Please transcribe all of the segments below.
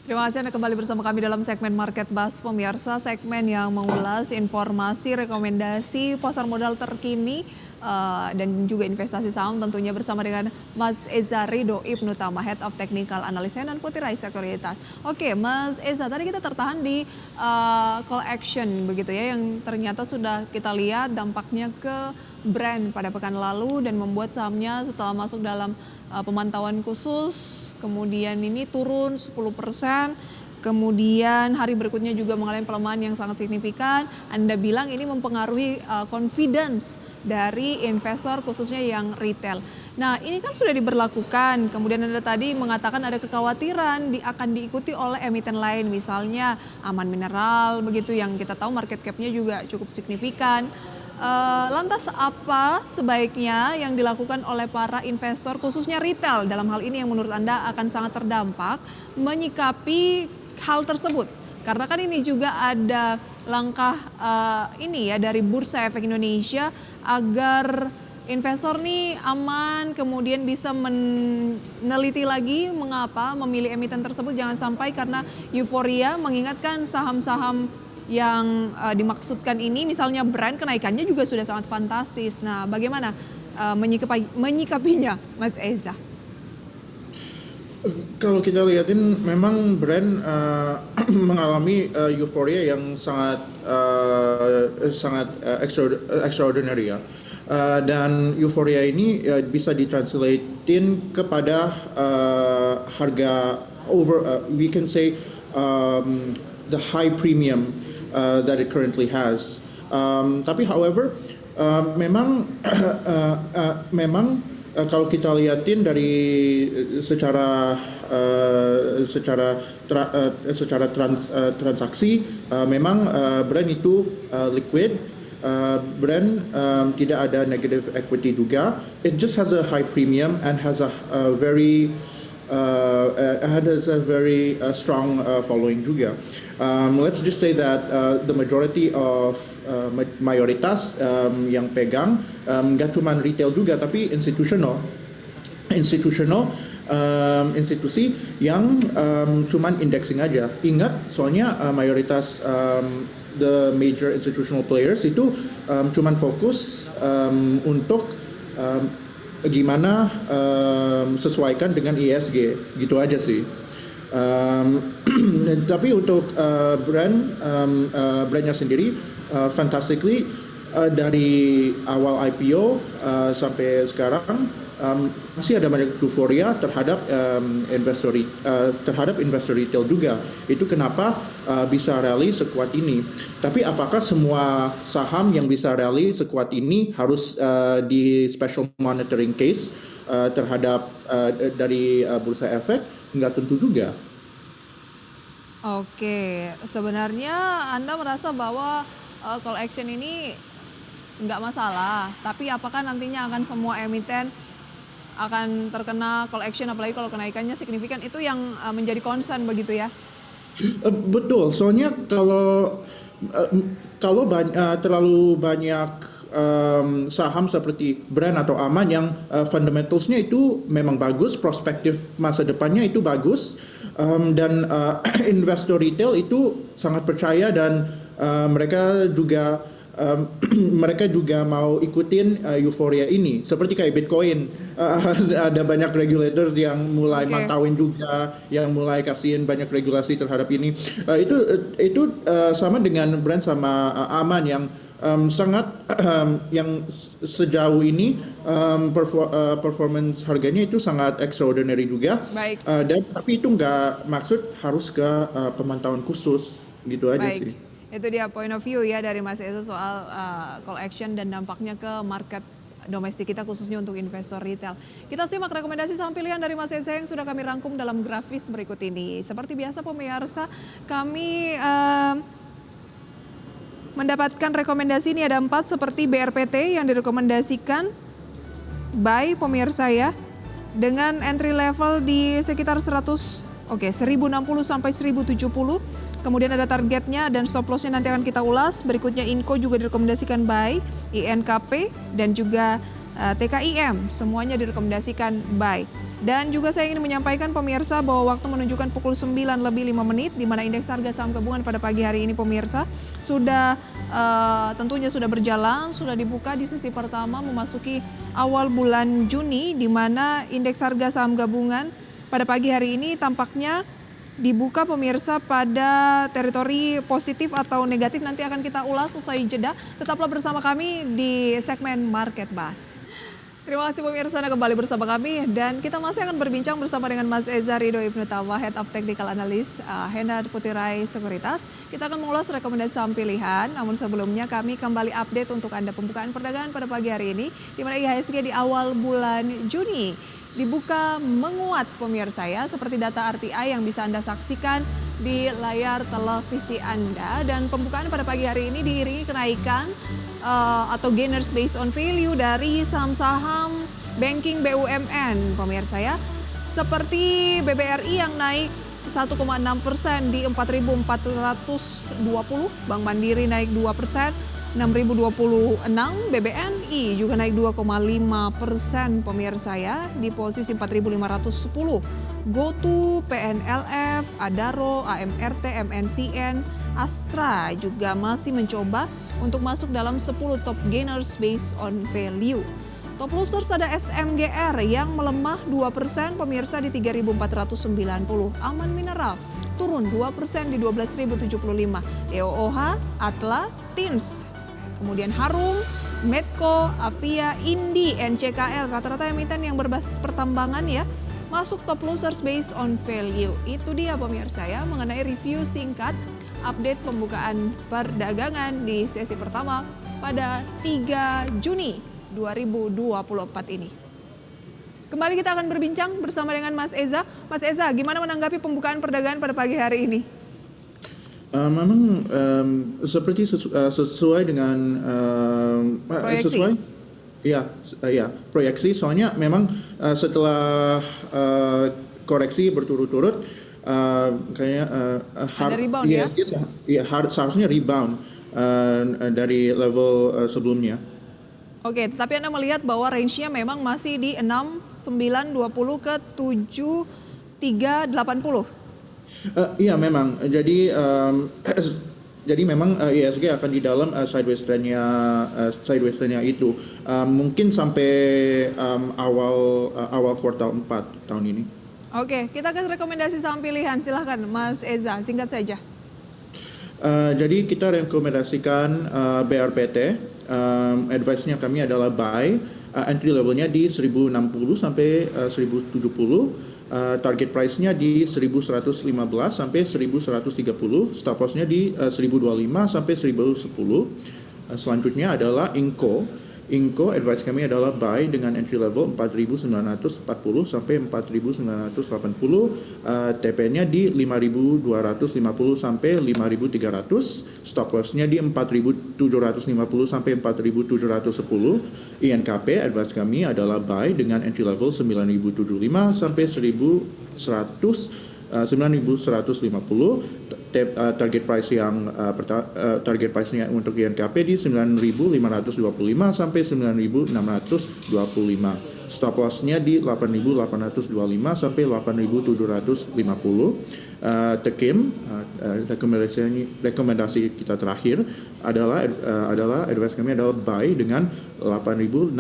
Terima kasih Anda kembali bersama kami dalam segmen Market Buzz, pemirsa, segmen yang mengulas informasi, rekomendasi pasar modal terkini dan juga investasi saham tentunya bersama dengan Mas Eza Ridho Ibnu Tama, Head of Technical Analysis dan Putri Rai Sekuritas. Oke, Mas Eza, tadi kita tertahan di call action begitu ya, yang ternyata sudah kita lihat dampaknya ke brand pada pekan lalu dan membuat sahamnya setelah masuk dalam pemantauan khusus, kemudian ini turun 10%, kemudian hari berikutnya juga mengalami pelemahan yang sangat signifikan. Anda bilang ini mempengaruhi confidence dari investor khususnya yang retail. Nah, ini kan sudah diberlakukan, kemudian Anda tadi mengatakan ada kekhawatiran akan diikuti oleh emiten lain, misalnya Aman Mineral begitu, yang kita tahu market cap-nya juga cukup signifikan. Lantas apa sebaiknya yang dilakukan oleh para investor khususnya retail dalam hal ini yang menurut Anda akan sangat terdampak menyikapi hal tersebut? Karena kan ini juga ada langkah ini ya dari Bursa Efek Indonesia agar investor nih aman, kemudian bisa meneliti lagi mengapa memilih emiten tersebut, jangan sampai karena euforia mengingatkan saham-saham yang dimaksudkan ini, misalnya brand, kenaikannya juga sudah sangat fantastis. Nah, bagaimana menyikapinya, Mas Eza? Kalau kita lihatin, memang brand mengalami euforia yang sangat extraordinary ya. Dan euforia ini bisa ditranslatein kepada harga we can say the high premium that it currently has. Tapi however, memang kalau kita lihatin dari secara transaksi, memang brand itu liquid. Brand tidak ada negative equity juga. It just has a high premium and has a very strong following juga. Let's just say that the majority of mayoritas yang pegang nggak cuma retail juga, tapi institusi yang cuman indexing aja. Ingat, soalnya mayoritas the major institutional players itu cuman fokus untuk gimana sesuaikan dengan ESG, gitu aja sih. Tapi untuk brandnya sendiri, fantastically dari awal IPO sampai sekarang masih ada banyak euforia terhadap investor retail juga. Itu kenapa bisa rally sekuat ini. Tapi apakah semua saham yang bisa rally sekuat ini harus di special monitoring case terhadap dari Bursa Efek? Nggak tentu juga. Oke, sebenarnya Anda merasa bahwa call action ini nggak masalah, tapi apakah nantinya akan semua emiten akan terkena call action, apalagi kalau kenaikannya signifikan, itu yang menjadi concern begitu ya? Betul, soalnya kalau terlalu banyak saham seperti brand atau Aman yang fundamentalsnya itu memang bagus, prospektif masa depannya itu bagus, dan investor retail itu sangat percaya, dan mereka juga mau ikutin euforia ini. Seperti kayak Bitcoin, ada banyak regulators yang mulai mantauin juga, yang mulai kasihin banyak regulasi terhadap ini. Itu sama dengan brand sama Aman yang sangat yang sejauh ini performance harganya itu sangat extraordinary juga. Baik. Dan tapi itu nggak maksud harus ke pemantauan khusus, gitu aja Baik. sih. Itu dia point of view ya dari Mas Eza soal call action dan dampaknya ke market domestik kita khususnya untuk investor retail. Kita simak rekomendasi saham pilihan dari Mas Eza yang sudah kami rangkum dalam grafis berikut ini. Seperti biasa pemirsa, kami mendapatkan rekomendasi ini ada 4 seperti BRPT yang direkomendasikan buy pemirsa ya, dengan entry level di sekitar 1060 sampai 1070. Kemudian ada targetnya dan stop lossnya nanti akan kita ulas. Berikutnya Inco juga direkomendasikan buy, INKP dan juga TKIM semuanya direkomendasikan buy. Dan juga saya ingin menyampaikan pemirsa bahwa waktu menunjukkan pukul 9:05 di mana indeks harga saham gabungan pada pagi hari ini pemirsa sudah tentunya sudah berjalan, sudah dibuka di sesi pertama memasuki awal bulan Juni di mana indeks harga saham gabungan pada pagi hari ini tampaknya dibuka pemirsa pada teritori positif atau negatif. Nanti akan kita ulas usai jeda. Tetaplah bersama kami di segmen Market Buzz. Terima kasih pemirsa Anda kembali bersama kami dan kita masih akan berbincang bersama dengan Mas Eza Ridho Ibnu Tama, Head of Technical Analyst Hendar Putirai Sekuritas. Kita akan mengulas rekomendasi saham pilihan, namun sebelumnya kami kembali update untuk Anda pembukaan perdagangan pada pagi hari ini di mana IHSG di awal bulan Juni dibuka menguat pemirsa ya, seperti data RTI yang bisa Anda saksikan di layar televisi Anda. Dan pembukaan pada pagi hari ini diiringi kenaikan atau gainers based on value dari saham-saham banking BUMN pemirsa ya. Seperti BBRI yang naik 1,6% di 4.420, Bank Mandiri naik 2%, 6.026, BBNI juga naik 2,5% pemirsa ya di posisi 4.510. GoTo, PNLF, Adaro, AMRT, MNCN, Astra juga masih mencoba untuk masuk dalam 10 top gainers based on value. Top losers ada SMGR yang melemah 2% pemirsa di 3.490. Aman Mineral turun 2% di 12.075. EOOH, Atla, Tins, kemudian Harum, Medco, Avia, Indi, NCKL, rata-rata emiten yang berbasis pertambangan ya, masuk top losers based on value. Itu dia pemirsa ya, mengenai review singkat update pembukaan perdagangan di sesi pertama pada 3 Juni 2024 ini. Kembali kita akan berbincang bersama dengan Mas Eza. Mas Eza, gimana menanggapi pembukaan perdagangan pada pagi hari ini? Memang seperti sesuai dengan proyeksi. Proyeksi. Soalnya memang setelah koreksi berturut-turut kayaknya ada rebound seharusnya rebound dari level sebelumnya. Oke, tetapi Anda melihat bahwa range-nya memang masih di 6.920 ke 7.380. Iya memang. Jadi memang IHSG akan di dalam sideways trend-nya itu mungkin sampai awal kuartal 4 tahun ini. Oke, kita ke rekomendasi saham pilihan. Silahkan Mas Eza, singkat saja. Jadi kita rekomendasikan BRPT. Advice-nya kami adalah buy. Entry levelnya di 1060 sampai 1070. Target price-nya di 1115 sampai 1130. Stop loss-nya di 1025 sampai 1010. Selanjutnya adalah Inco. Inco advice kami adalah buy dengan entry level 4.940 sampai 4.980. TP-nya di 5.250 sampai 5.300. Stop loss-nya di 4.750 sampai 4.710. INKP advice kami adalah buy dengan entry level 9.075 sampai 9.150. Target price yang target price-nya untuk INKP di 9.525 sampai 9.625. Stop loss-nya di 8.825 sampai 8.750. Tekim rekomendasi kita terakhir adalah advice kami adalah buy dengan 8.650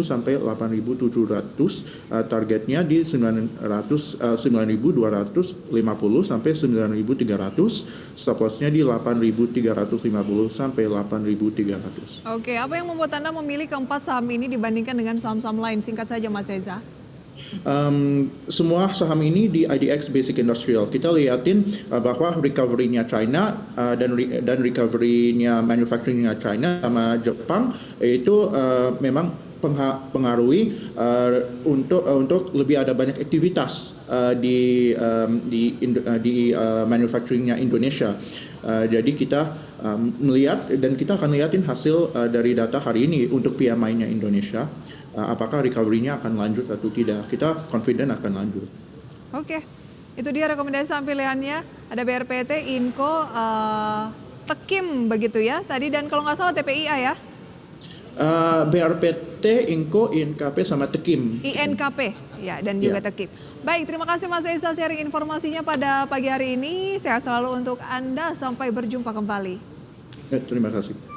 sampai 8.700. Targetnya di 9.250 sampai 9.300. Stop loss-nya di 8.350 sampai 8.300. Oke, apa yang membuat Anda memilih keempat saham ini dibandingkan dengan saham-saham lain? Singkat saja Mas Eza. Semua saham ini di IDX Basic Industrial. Kita lihatin bahwa recovery-nya China dan recovery-nya manufacturing-nya China sama Jepang itu memang pengaruhi untuk lebih ada banyak aktivitas di manufacturing-nya Indonesia. Jadi kita melihat dan kita akan lihatin hasil dari data hari ini untuk PMI-nya Indonesia. Apakah recovery-nya akan lanjut atau tidak. Kita confident akan lanjut. Oke, itu dia rekomendasi saham pilihannya. Ada BRPT, Inco, Tekim begitu ya tadi, dan kalau nggak salah TPIA ya? BRPT, Inco, INKP sama Tekim. INKP, Ya, dan juga terkip. Baik, terima kasih Mas Esa sharing informasinya pada pagi hari ini. Sehat selalu untuk Anda, sampai berjumpa kembali. Terima kasih.